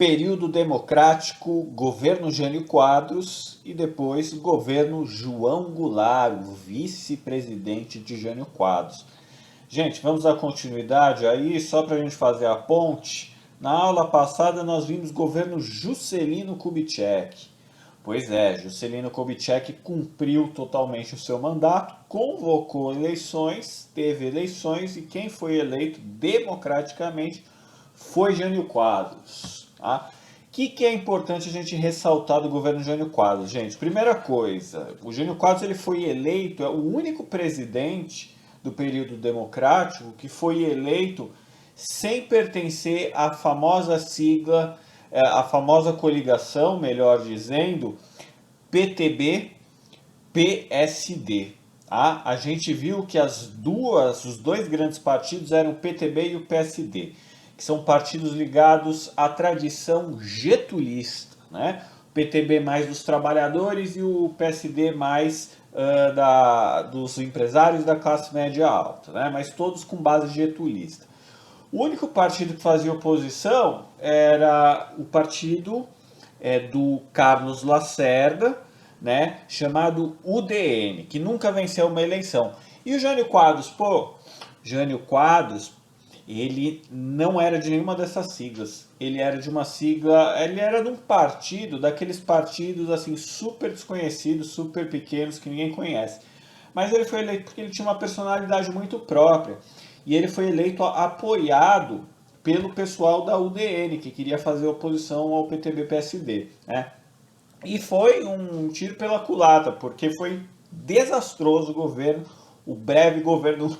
período democrático, governo Jânio Quadros e depois governo João Goulart, o vice-presidente de Jânio Quadros. Gente, vamos dar continuidade aí, só para a gente fazer a ponte. Na aula passada nós vimos governo Juscelino Kubitschek. Pois é, Juscelino Kubitschek cumpriu totalmente o seu mandato, convocou eleições, teve eleições e quem foi eleito democraticamente foi Jânio Quadros. Tá? O que é importante a gente ressaltar do governo Jânio Quadros, gente? Primeira coisa, o Jânio Quadros ele foi eleito, é o único presidente do período democrático que foi eleito sem pertencer à famosa sigla, a famosa coligação, melhor dizendo, PTB-PSD. Tá? A gente viu que os dois grandes partidos eram o PTB e o PSD, que são partidos ligados à tradição getulista, né? O PTB mais dos trabalhadores e o PSD mais dos empresários da classe média alta, né? Mas todos com base getulista. O único partido que fazia oposição era o partido do Carlos Lacerda, né, chamado UDN, que nunca venceu uma eleição. E o Jânio Quadros, Jânio Quadros, ele não era de nenhuma dessas siglas. Ele era de uma sigla, ele era de um partido, daqueles partidos assim super desconhecidos, super pequenos que ninguém conhece. Mas ele foi eleito porque ele tinha uma personalidade muito própria. E ele foi eleito apoiado pelo pessoal da UDN, que queria fazer oposição ao PTB-PSD, né? E foi um tiro pela culatra, porque foi desastroso o governo, o breve governo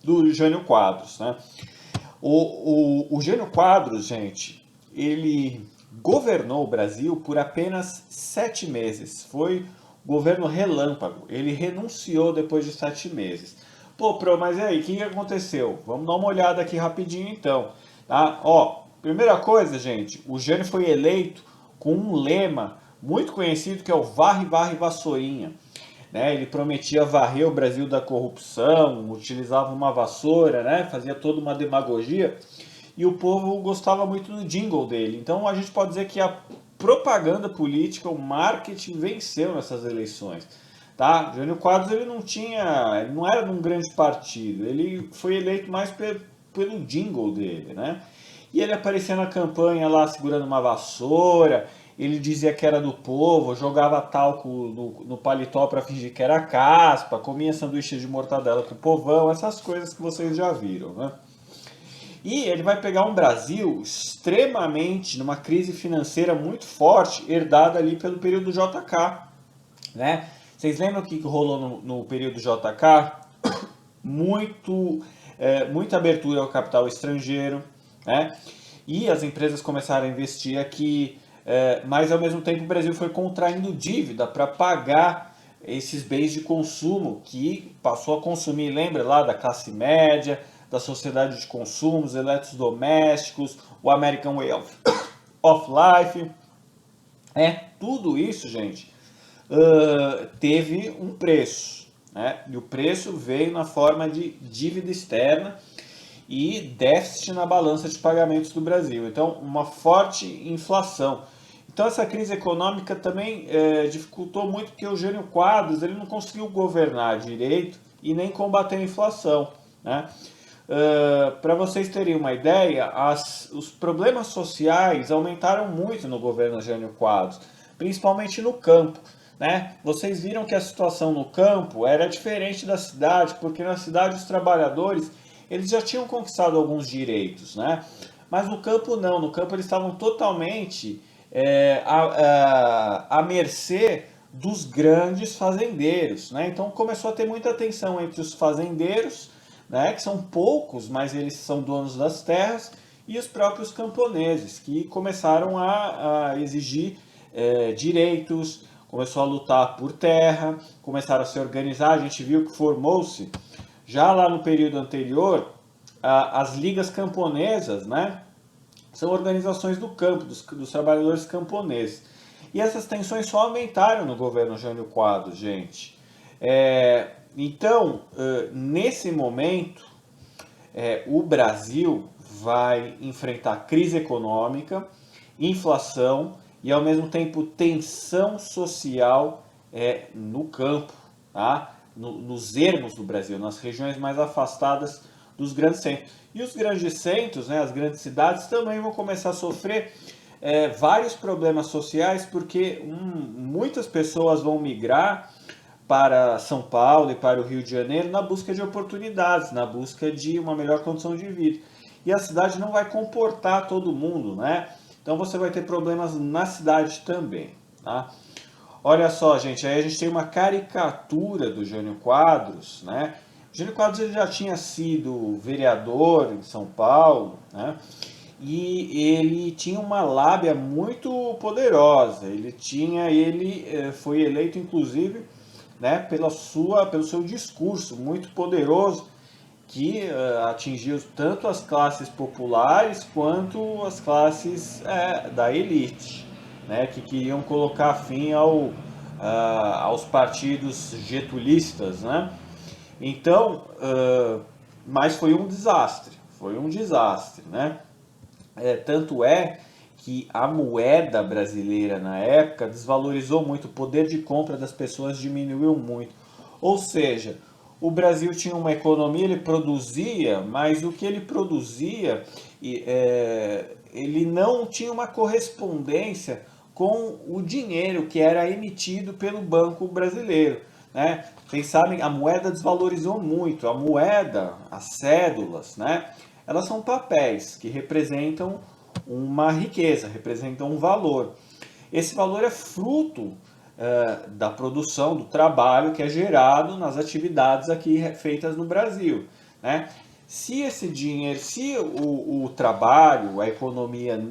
do Jânio Quadros, né? O Jânio Quadros, gente, ele governou o Brasil por apenas 7 meses. Foi governo relâmpago. Ele renunciou depois de 7 meses. Mas e aí, o que aconteceu? Vamos dar uma olhada aqui rapidinho então. Tá? Primeira coisa, gente, o Jânio foi eleito com um lema muito conhecido que é o varre, varre, vassourinha. Né? Ele prometia varrer o Brasil da corrupção, utilizava uma vassoura, né? Fazia toda uma demagogia e o povo gostava muito do jingle dele. Então a gente pode dizer que a propaganda política, o marketing venceu nessas eleições. Tá? Jânio Quadros ele não era de um grande partido, ele foi eleito mais pelo jingle dele, né? E ele aparecia na campanha lá segurando uma vassoura, ele dizia que era do povo, jogava talco no paletó para fingir que era caspa, comia sanduíche de mortadela com o povão, essas coisas que vocês já viram, né? E ele vai pegar um Brasil extremamente numa crise financeira muito forte, herdada ali pelo período JK, né? Vocês lembram o que rolou no período JK? Muita abertura ao capital estrangeiro, né? E as empresas começaram a investir aqui, mas ao mesmo tempo o Brasil foi contraindo dívida para pagar esses bens de consumo que passou a consumir, lembra lá da classe média, da sociedade de consumos, eletrodomésticos, o American Way of Life. Tudo isso, gente, teve um preço, né? E o preço veio na forma de dívida externa e déficit na balança de pagamentos do Brasil. Então, uma forte inflação. Então, essa crise econômica também dificultou muito porque o Jânio Quadros ele não conseguiu governar direito e nem combater a inflação, né? Para vocês terem uma ideia, os problemas sociais aumentaram muito no governo Jânio Quadros, principalmente no campo. Né? Vocês viram que a situação no campo era diferente da cidade, porque na cidade os trabalhadores eles já tinham conquistado alguns direitos, né? Mas no campo não, no campo eles estavam totalmente à mercê dos grandes fazendeiros, né? Então começou a ter muita tensão entre os fazendeiros, né, que são poucos, mas eles são donos das terras, e os próprios camponeses, que começaram a exigir direitos, começou a lutar por terra, começaram a se organizar. A gente viu que formou-se, já lá no período anterior, as ligas camponesas, né? São organizações do campo, dos trabalhadores camponeses. E essas tensões só aumentaram no governo Jânio Quadros, gente. Então, nesse momento, o Brasil vai enfrentar crise econômica inflação e ao mesmo tempo tensão social no campo, tá? Nos ermos do Brasil, nas regiões mais afastadas dos grandes centros. E os grandes centros, né, as grandes cidades também vão começar a sofrer vários problemas sociais, porque muitas pessoas vão migrar para São Paulo e para o Rio de Janeiro na busca de oportunidades, na busca de uma melhor condição de vida. E a cidade não vai comportar todo mundo, né? Então você vai ter problemas na cidade também, tá? Olha só, gente, aí a gente tem uma caricatura do Jânio Quadros, né? O Jânio Quadros ele já tinha sido vereador em São Paulo, né? E ele tinha uma lábia muito poderosa. Ele foi eleito inclusive, né, pelo seu discurso muito poderoso que atingiu tanto as classes populares quanto as classes da elite, né, que queriam colocar fim aos partidos getulistas, né? Então, mas foi um desastre, né? Tanto é que a moeda brasileira na época desvalorizou muito, o poder de compra das pessoas diminuiu muito. Ou seja, o Brasil tinha uma economia, ele produzia, mas o que ele produzia, ele não tinha uma correspondência com o dinheiro que era emitido pelo Banco Brasileiro, né? Vocês sabem, a moeda desvalorizou muito. A moeda, as cédulas, né? Elas são papéis que representam uma riqueza, representam um valor. Esse valor é fruto da produção, do trabalho que é gerado nas atividades aqui feitas no Brasil, né? Se esse dinheiro, se o trabalho, a economia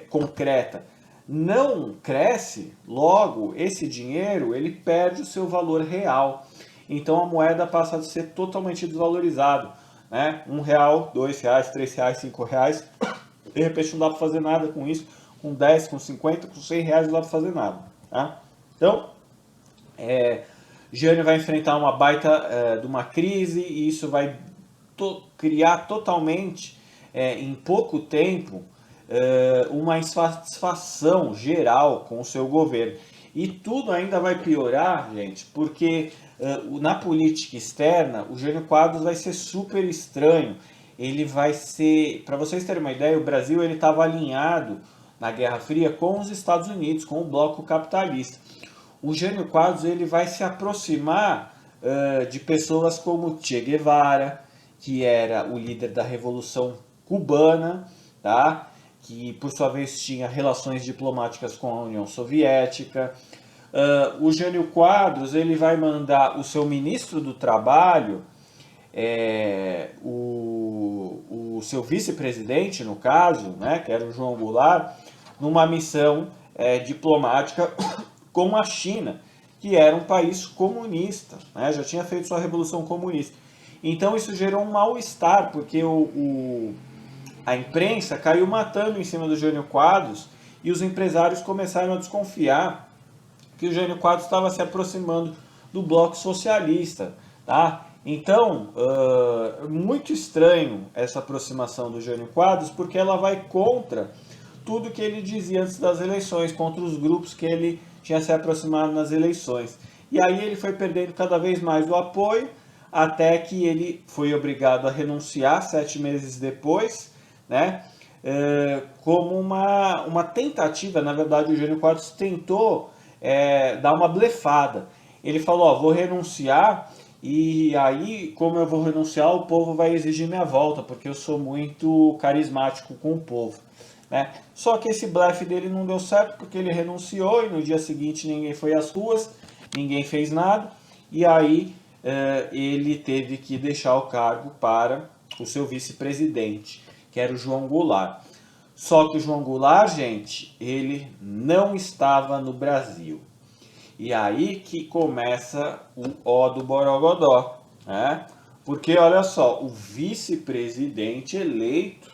concreta não cresce, logo esse dinheiro ele perde o seu valor real. Então a moeda passa a ser totalmente desvalorizada, né? R$ 1, R$ 2, R$ 3, R$ 5. De repente não dá para fazer nada com isso. Com 10, com 50, com R$ 100 não dá para fazer nada, tá? Então, Jânio vai enfrentar uma baita de uma crise e isso vai criar totalmente, em pouco tempo, uma insatisfação geral com o seu governo. E tudo ainda vai piorar, gente, porque na política externa o Jânio Quadros vai ser super estranho. Ele vai ser, para vocês terem uma ideia, o Brasil ele estava alinhado na Guerra Fria com os Estados Unidos, com o bloco capitalista. O Jânio Quadros ele vai se aproximar de pessoas como Che Guevara, que era o líder da Revolução Cubana, tá? Que por sua vez tinha relações diplomáticas com a União Soviética. O Jânio Quadros ele vai mandar o seu ministro do Trabalho, o seu vice-presidente, no caso, né, que era o João Goulart, numa missão diplomática com a China, que era um país comunista, né, já tinha feito sua revolução comunista. Então isso gerou um mal-estar, porque a imprensa caiu matando em cima do Jânio Quadros e os empresários começaram a desconfiar que o Jânio Quadros estava se aproximando do bloco socialista, tá? Então, muito estranho essa aproximação do Jânio Quadros, porque ela vai contra tudo que ele dizia antes das eleições, contra os grupos que ele tinha se aproximado nas eleições. E aí ele foi perdendo cada vez mais o apoio, até que ele foi obrigado a renunciar 7 meses depois, né? Como uma tentativa. Na verdade, o Jânio Quadros tentou dar uma blefada. Ele falou, ó, vou renunciar, e aí, como eu vou renunciar, o povo vai exigir minha volta, porque eu sou muito carismático com o povo, né? Só que esse blefe dele não deu certo, porque ele renunciou e no dia seguinte ninguém foi às ruas, ninguém fez nada, e aí ele teve que deixar o cargo para o seu vice-presidente, que era o João Goulart. Só que o João Goulart, gente, ele não estava no Brasil. E aí que começa o ó do Borogodó, né? Porque olha só, o vice-presidente eleito,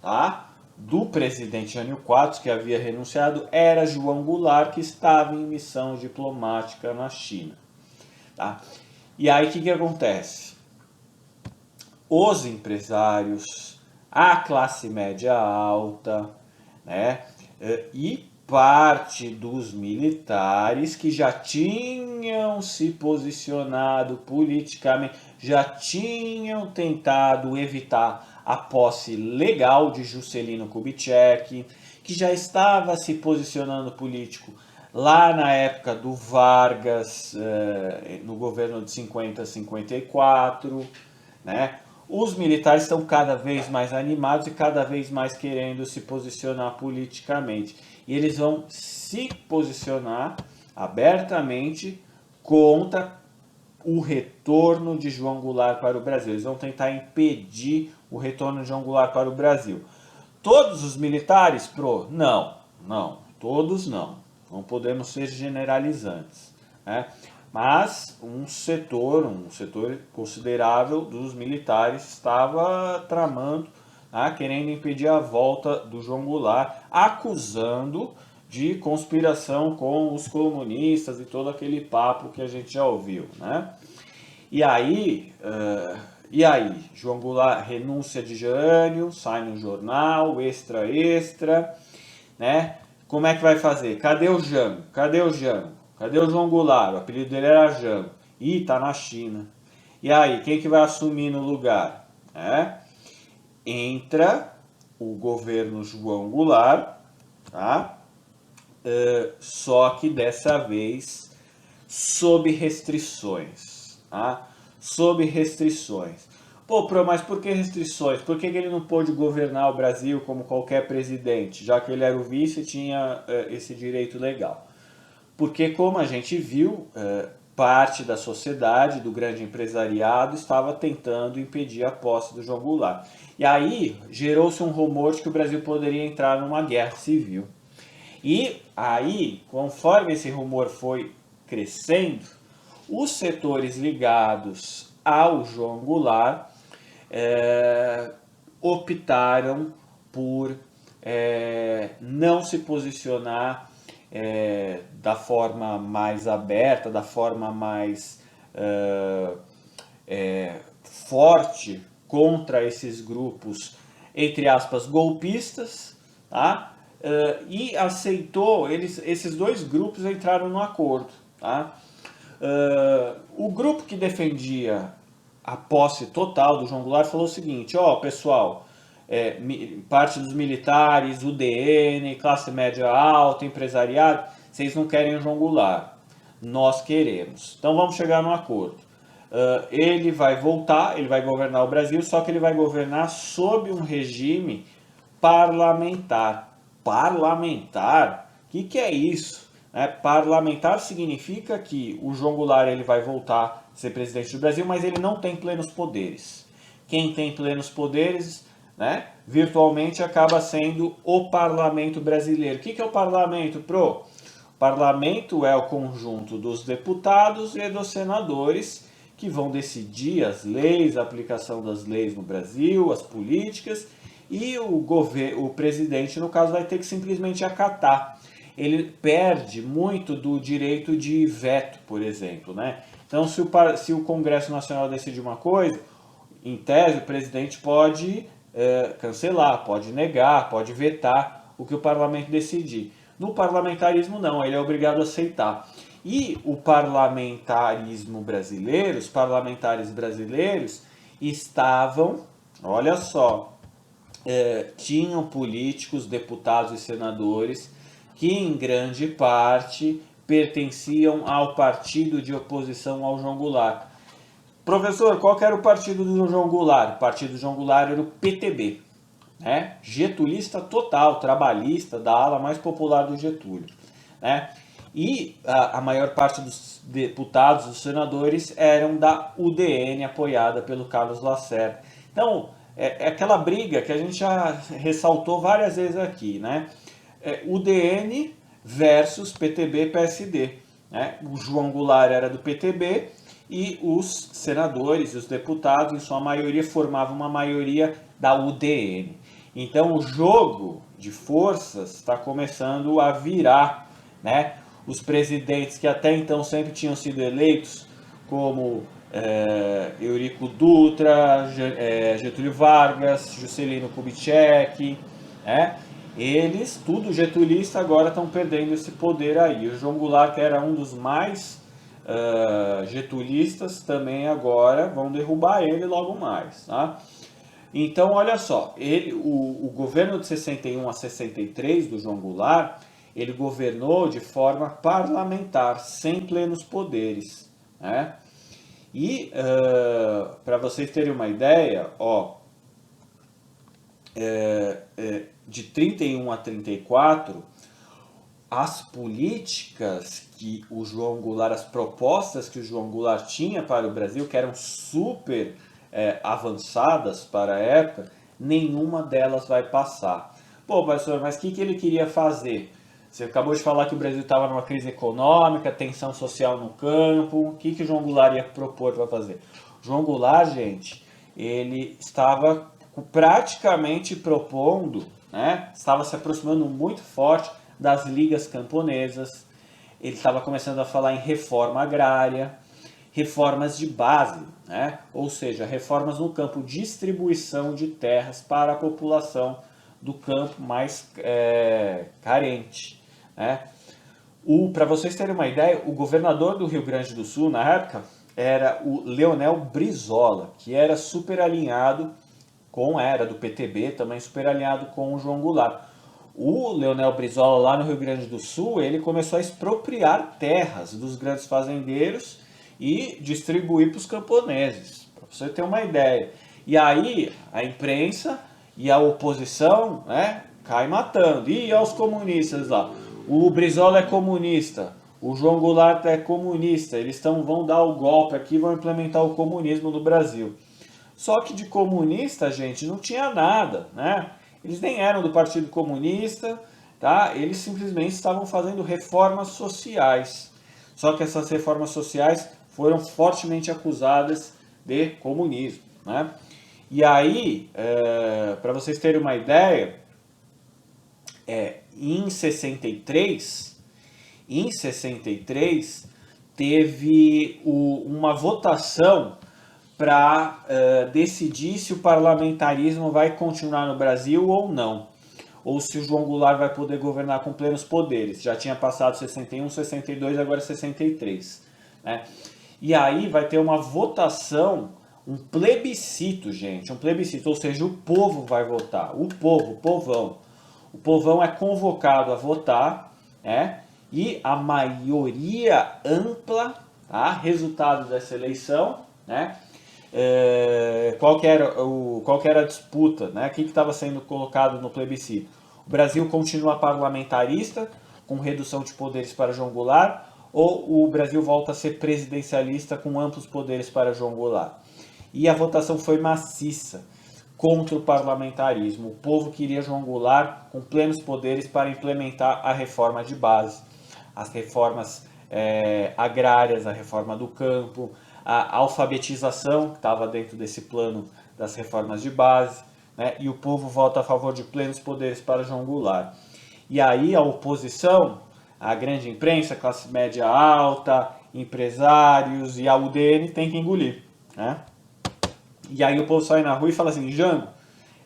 tá, do presidente Jânio Quadros, que havia renunciado, era João Goulart, que estava em missão diplomática na China, tá? E aí o que acontece? Os empresários, a classe média alta, né, e parte dos militares que já tinham se posicionado politicamente, já tinham tentado evitar a posse legal de Juscelino Kubitschek, que já estava se posicionando político lá na época do Vargas, no governo de 50 a 54, né? Os militares estão cada vez mais animados e cada vez mais querendo se posicionar politicamente. E eles vão se posicionar abertamente contra o retorno de João Goulart para o Brasil. Eles vão tentar impedir o retorno de João Goulart para o Brasil. Todos os militares pro? Não, todos não. Não podemos ser generalizantes, né? Mas um setor considerável dos militares estava tramando, né, querendo impedir a volta do João Goulart, acusando de conspiração com os comunistas e todo aquele papo que a gente já ouviu, né? E aí, João Goulart renúncia de Jânio, sai no jornal, extra, né? Como é que vai fazer? Cadê o Jango? Cadê o João Goulart? O apelido dele era Jango. Ih, tá na China. E aí, quem que vai assumir no lugar? Entra o governo João Goulart, tá? Só que dessa vez sob restrições, tá? Sob restrições. Pô, mas por que restrições? Por que ele não pôde governar o Brasil como qualquer presidente, já que ele era o vice e tinha esse direito legal? Porque, como a gente viu, parte da sociedade, do grande empresariado, estava tentando impedir a posse do João Goulart. E aí gerou-se um rumor de que o Brasil poderia entrar numa guerra civil. E aí, conforme esse rumor foi crescendo, os setores ligados ao João Goulart optaram por não se posicionar da forma mais aberta, da forma mais forte contra esses grupos, entre aspas, golpistas, tá? E aceitou, esses dois grupos entraram no acordo, tá? O grupo que defendia a posse total do João Goulart falou o seguinte: ó, pessoal, parte dos militares, UDN, classe média alta, empresariado, vocês não querem o João Goulart, nós queremos. Então vamos chegar num acordo. Ele vai voltar, ele vai governar o Brasil, só que ele vai governar sob um regime parlamentar. Parlamentar? O que é isso? Parlamentar significa que o João Goulart ele vai voltar a ser presidente do Brasil, mas ele não tem plenos poderes. Quem tem plenos poderes, né, virtualmente acaba sendo o parlamento brasileiro. O que é o parlamento, Pro? O parlamento é o conjunto dos deputados e dos senadores que vão decidir as leis, a aplicação das leis no Brasil, as políticas, e o presidente, no caso, vai ter que simplesmente acatar. Ele perde muito do direito de veto, por exemplo, né? Então, se o Congresso Nacional decidir uma coisa, em tese, o presidente pode cancelar, pode negar, pode vetar o que o parlamento decidir. No parlamentarismo, não, ele é obrigado a aceitar. E o parlamentarismo brasileiro, os parlamentares brasileiros estavam, olha só, tinham políticos, deputados e senadores que em grande parte pertenciam ao partido de oposição ao João Goulart. Professor, qual que era o partido do João Goulart? O partido do João Goulart era o PTB, né? Getulista total, trabalhista, da ala mais popular do Getúlio, né? E a maior parte dos deputados, dos senadores, eram da UDN, apoiada pelo Carlos Lacerda. Então, é aquela briga que a gente já ressaltou várias vezes aqui, né? UDN versus PTB-PSD, né? O João Goulart era do PTB e os senadores e os deputados, em sua maioria, formavam uma maioria da UDN. Então, o jogo de forças está começando a virar, né? Os presidentes que até então sempre tinham sido eleitos, como Eurico Dutra, Getúlio Vargas, Juscelino Kubitschek, né? Eles, tudo getulista, agora estão perdendo esse poder aí. O João Goulart, que era um dos mais getulistas, também agora vão derrubar ele logo mais. Tá? Então, olha só, o governo de 61 a 63 do João Goulart, ele governou de forma parlamentar, sem plenos poderes. Né? E, para vocês terem uma ideia, ó, de 31 a 34, as políticas que o João Goulart, as propostas que o João Goulart tinha para o Brasil, que eram super avançadas para a época, nenhuma delas vai passar. Pô, pastor, mas o que ele queria fazer? Você acabou de falar que o Brasil estava numa crise econômica, tensão social no campo. O que o João Goulart ia propor para fazer? O João Goulart, gente, ele estava praticamente propondo, né, estava se aproximando muito forte das ligas camponesas. Ele estava começando a falar em reforma agrária, reformas de base, né? Ou seja, reformas no campo, distribuição de terras para a população do campo mais carente. Né? Para vocês terem uma ideia, o governador do Rio Grande do Sul, na época, era o Leonel Brizola, que era super alinhado era do PTB, também super alinhado com o João Goulart. O Leonel Brizola, lá no Rio Grande do Sul, ele começou a expropriar terras dos grandes fazendeiros e distribuir para os camponeses, para você ter uma ideia. E aí a imprensa e a oposição, né, cai matando. E aos comunistas lá, o Brizola é comunista, o João Goulart é comunista, eles vão dar o golpe aqui, vão implementar o comunismo no Brasil. Só que de comunista, gente, não tinha nada, né? Eles nem eram do Partido Comunista, tá? Eles simplesmente estavam fazendo reformas sociais. Só que essas reformas sociais foram fortemente acusadas de comunismo, né? E aí, para vocês terem uma ideia, em 63, teve uma votação para decidir se o parlamentarismo vai continuar no Brasil ou não, ou se o João Goulart vai poder governar com plenos poderes. Já tinha passado 61, 62, agora 63. Né? E aí vai ter uma votação, um plebiscito, gente, um plebiscito, ou seja, o povo vai votar, o povão. O povão é convocado a votar, né? E a maioria ampla, tá? Resultado dessa eleição, né? Qual que era a disputa, né? O que estava sendo colocado no plebiscito? O Brasil continua parlamentarista, com redução de poderes para João Goulart, ou o Brasil volta a ser presidencialista com amplos poderes para João Goulart? E a votação foi maciça contra o parlamentarismo. O povo queria João Goulart com plenos poderes para implementar a reforma de base, as reformas agrárias, a reforma do campo, a alfabetização, que estava dentro desse plano das reformas de base, né? E o povo vota a favor de plenos poderes para João Goulart. E aí a oposição, a grande imprensa, a classe média alta, empresários e a UDN tem que engolir. Né? E aí o povo sai na rua e fala assim, Jango,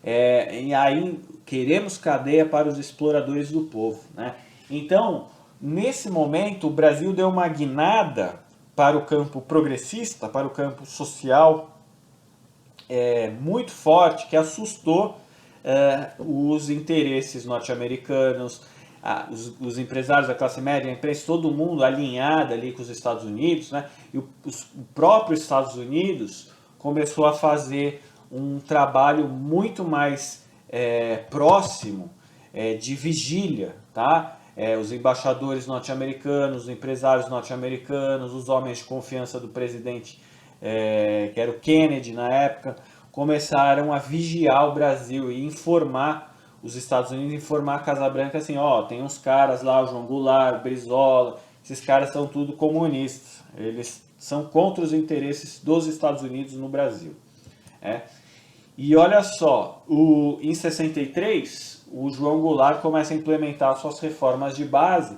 e aí queremos cadeia para os exploradores do povo. Né? Então, nesse momento, o Brasil deu uma guinada para o campo progressista, para o campo social, muito forte, que assustou os interesses norte-americanos, os empresários da classe média, a imprensa, todo mundo alinhado ali com os Estados Unidos, né? E o próprio Estados Unidos começou a fazer um trabalho muito mais próximo de vigília, tá? Os embaixadores norte-americanos, os empresários norte-americanos, os homens de confiança do presidente, que era o Kennedy na época, começaram a vigiar o Brasil e informar os Estados Unidos, informar a Casa Branca assim, ó, tem uns caras lá, o João Goulart, o Brizola, esses caras são tudo comunistas, eles são contra os interesses dos Estados Unidos no Brasil. E olha só, em 63, o João Goulart começa a implementar suas reformas de base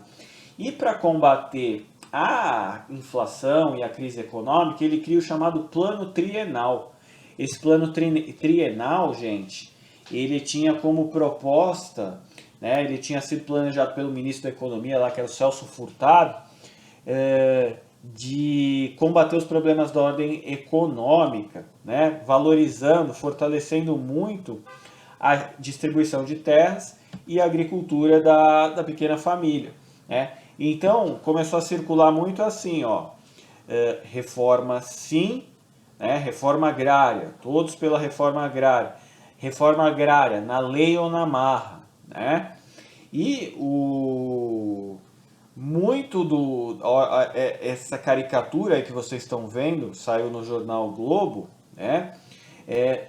e para combater a inflação e a crise econômica, ele cria o chamado Plano Trienal. Esse plano trienal, gente, ele tinha como proposta né? Ele tinha sido planejado pelo ministro da Economia, lá, que era o Celso Furtado, de combater os problemas da ordem econômica, né? Valorizando, fortalecendo muito a distribuição de terras e a agricultura da pequena família, né? Então começou a circular muito assim, ó, reforma sim, né? Reforma agrária, todos pela reforma agrária na lei ou na marra, né? E essa caricatura aí que vocês estão vendo saiu no jornal Globo, né?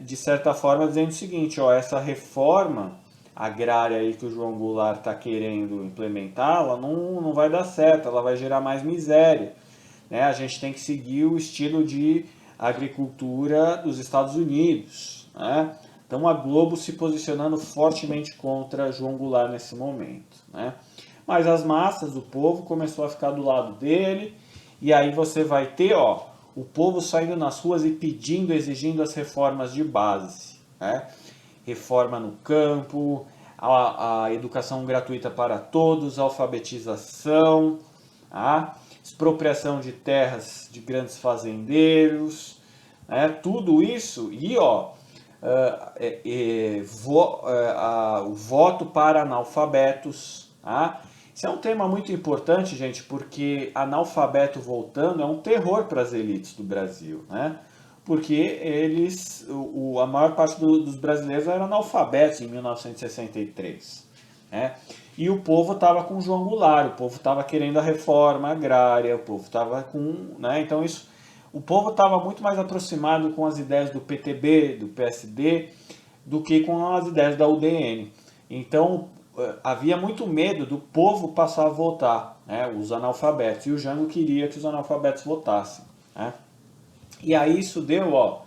De certa forma dizendo o seguinte, ó, essa reforma agrária aí que o João Goulart está querendo implementar, ela não vai dar certo, ela vai gerar mais miséria, né? A gente tem que seguir o estilo de agricultura dos Estados Unidos, né? Então a Globo se posicionando fortemente contra João Goulart nesse momento, né? Mas as massas, o povo começou a ficar do lado dele, e aí você vai ter, ó, o povo saindo nas ruas e pedindo, exigindo as reformas de base, né? Reforma no campo, a educação gratuita para todos, alfabetização, a expropriação de terras de grandes fazendeiros, né? Tudo isso, e ó, o voto para analfabetos, tá? Isso é um tema muito importante, gente, porque analfabeto voltando é um terror para as elites do Brasil, né? Porque a maior parte dos brasileiros eram analfabetos em 1963, né? E o povo estava com João Goulart, o povo estava querendo a reforma agrária, o povo estava com, né? Então o povo estava muito mais aproximado com as ideias do PTB, do PSD, do que com as ideias da UDN. Então havia muito medo do povo passar a votar, né? Os analfabetos, e o Jango queria que os analfabetos votassem, né? E aí isso deu, ó,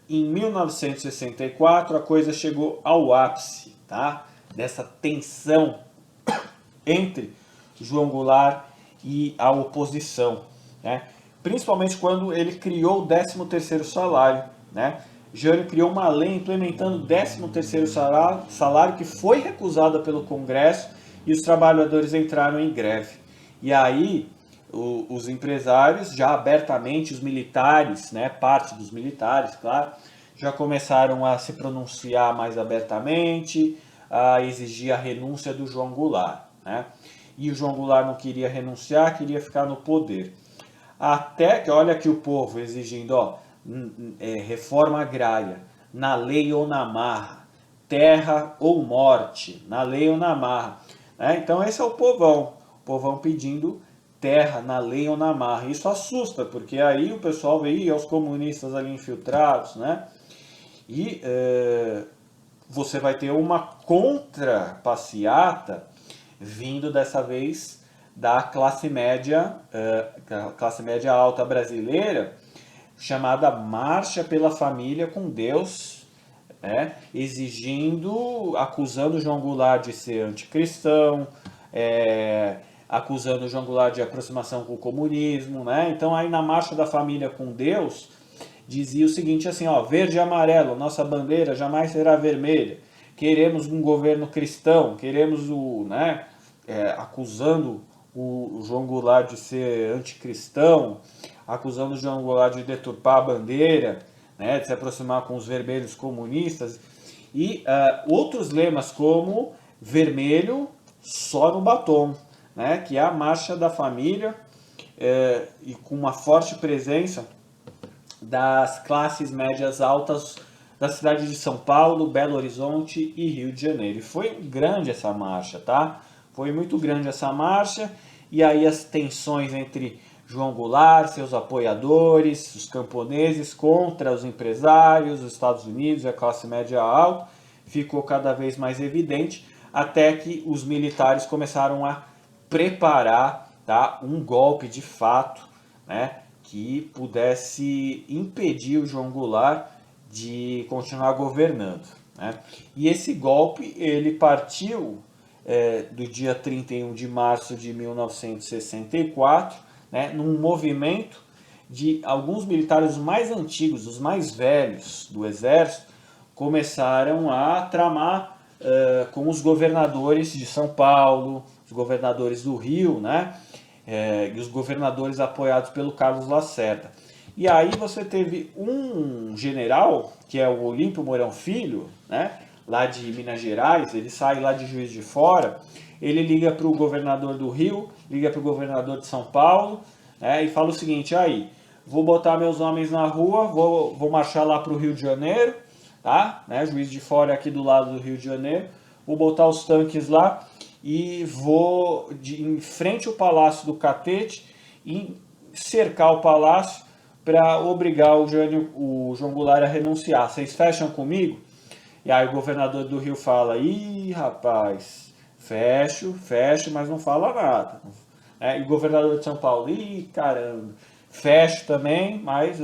em 1964 a coisa chegou ao ápice, tá? Dessa tensão entre João Goulart e a oposição, né? Principalmente quando ele criou o 13º salário, né? Jânio criou uma lei implementando o 13º salário que foi recusada pelo Congresso, e os trabalhadores entraram em greve. E aí os empresários, já abertamente, os militares, né, parte dos militares, claro, já começaram a se pronunciar mais abertamente, a exigir a renúncia do João Goulart, né? E o João Goulart não queria renunciar, queria ficar no poder. Até que, olha aqui o povo exigindo, ó, reforma agrária, na lei ou na marra, terra ou morte, na lei ou na marra, né? Então esse é o povão pedindo terra, na lei ou na marra. Isso assusta, porque aí o pessoal vê os comunistas ali infiltrados, né? E você vai ter uma contra-passeata vindo dessa vez da classe média alta brasileira, chamada Marcha pela Família com Deus, né? Acusando João Goulart de ser anticristão, acusando João Goulart de aproximação com o comunismo, né? Então aí na Marcha da Família com Deus dizia o seguinte assim, ó, verde e amarelo, nossa bandeira jamais será vermelha, queremos um governo cristão, queremos acusando o João Goulart de ser anticristão, acusando o João Goulart de deturpar a bandeira, né, de se aproximar com os vermelhos comunistas, e outros lemas como vermelho só no batom, né, que é a Marcha da Família, e com uma forte presença das classes médias altas da cidade de São Paulo, Belo Horizonte e Rio de Janeiro. E foi grande essa marcha, tá? Foi muito grande essa marcha, e aí as tensões entre João Goulart, seus apoiadores, os camponeses contra os empresários, os Estados Unidos e a classe média alta, ficou cada vez mais evidente, até que os militares começaram a preparar, tá, um golpe de fato, né, que pudesse impedir o João Goulart de continuar governando, né? E esse golpe ele partiu do dia 31 de março de 1964, né, num movimento de alguns militares mais antigos, os mais velhos do exército, começaram a tramar com os governadores de São Paulo, os governadores do Rio, né? E os governadores apoiados pelo Carlos Lacerda. E aí você teve um general, que é o Olímpio Mourão Filho, né? Lá de Minas Gerais, ele sai lá de Juiz de Fora, ele liga para o governador do Rio, liga para o governador de São Paulo, né? E fala o seguinte: aí, vou botar meus homens na rua, vou marchar lá para o Rio de Janeiro, tá? Né? Juiz de Fora é aqui do lado do Rio de Janeiro, vou botar os tanques lá e vou em frente ao Palácio do Catete e cercar o palácio para obrigar o João Goulart a renunciar. Vocês fecham comigo? E aí o governador do Rio fala: ih, rapaz, fecho, mas não fala nada. E o governador de São Paulo: ih, caramba, fecho também, mas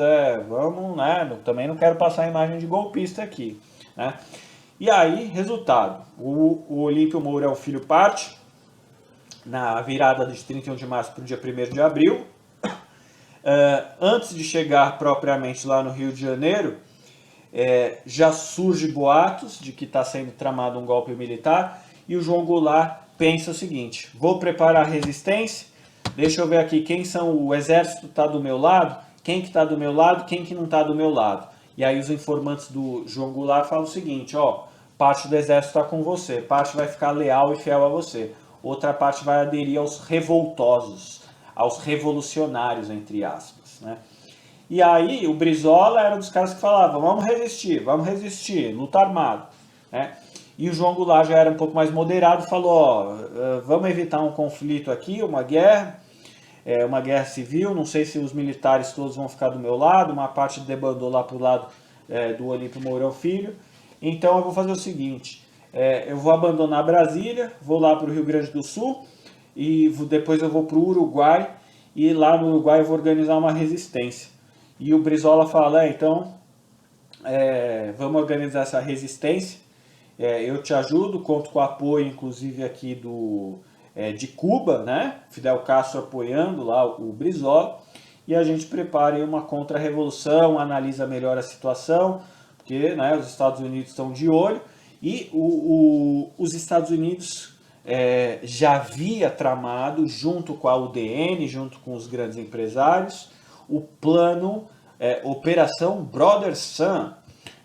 vamos, né? Também não quero passar a imagem de golpista aqui, né? E aí, resultado, o Olímpio Mourão Filho parte na virada de 31 de março para o dia 1º de abril. Antes de chegar propriamente lá no Rio de Janeiro, já surge boatos de que está sendo tramado um golpe militar, e o João Goulart pensa o seguinte: vou preparar a resistência, deixa eu ver aqui quem são, o exército está do meu lado, quem que está do meu lado, quem que não está do meu lado. E aí os informantes do João Goulart falam o seguinte: ó, parte do exército está com você, parte vai ficar leal e fiel a você, outra parte vai aderir aos revoltosos, aos revolucionários, entre aspas, né? E aí o Brizola era um dos caras que falava: vamos resistir, luta armada, né? E o João Goulart já era um pouco mais moderado, falou: ó, vamos evitar um conflito aqui, uma guerra civil, não sei se os militares todos vão ficar do meu lado, uma parte debandou lá pro lado do Olímpio Mourão Filho, então eu vou fazer o seguinte, eu vou abandonar Brasília, vou lá para o Rio Grande do Sul, e depois eu vou para o Uruguai, e lá no Uruguai eu vou organizar uma resistência. E o Brizola fala: então, vamos organizar essa resistência, eu te ajudo, conto com o apoio, inclusive, aqui de Cuba, né? Fidel Castro apoiando lá o Brizola, e a gente prepara aí uma contra-revolução, analisa melhor a situação, porque, né, os Estados Unidos estão de olho, e os Estados Unidos já havia tramado, junto com a UDN, junto com os grandes empresários, o plano Operação Brother Sun,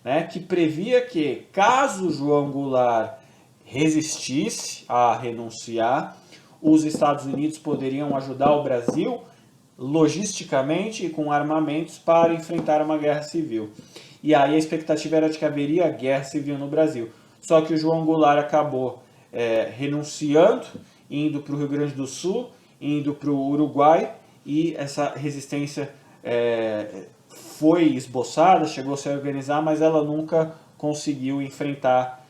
né, que previa que, caso João Goulart resistisse a renunciar, os Estados Unidos poderiam ajudar o Brasil logisticamente e com armamentos para enfrentar uma guerra civil. E aí a expectativa era de que haveria guerra civil no Brasil. Só que o João Goulart acabou renunciando, indo para o Rio Grande do Sul, indo para o Uruguai, e essa resistência foi esboçada, chegou a se organizar, mas ela nunca conseguiu enfrentar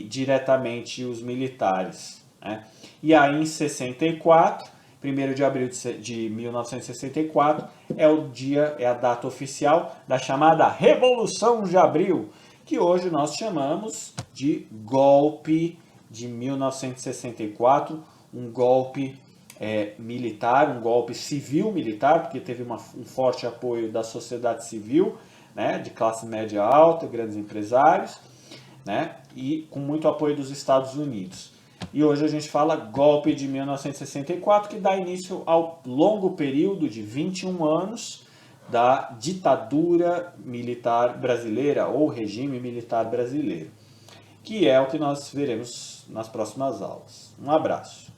diretamente os militares, né? E aí em 64, 1º de abril de 1964, é a data oficial da chamada Revolução de Abril, que hoje nós chamamos de golpe de 1964, um golpe militar, um golpe civil-militar, porque teve um forte apoio da sociedade civil, né, de classe média alta, grandes empresários, né, e com muito apoio dos Estados Unidos. E hoje a gente fala golpe de 1964, que dá início ao longo período de 21 anos da ditadura militar brasileira, ou regime militar brasileiro, que é o que nós veremos nas próximas aulas. Um abraço.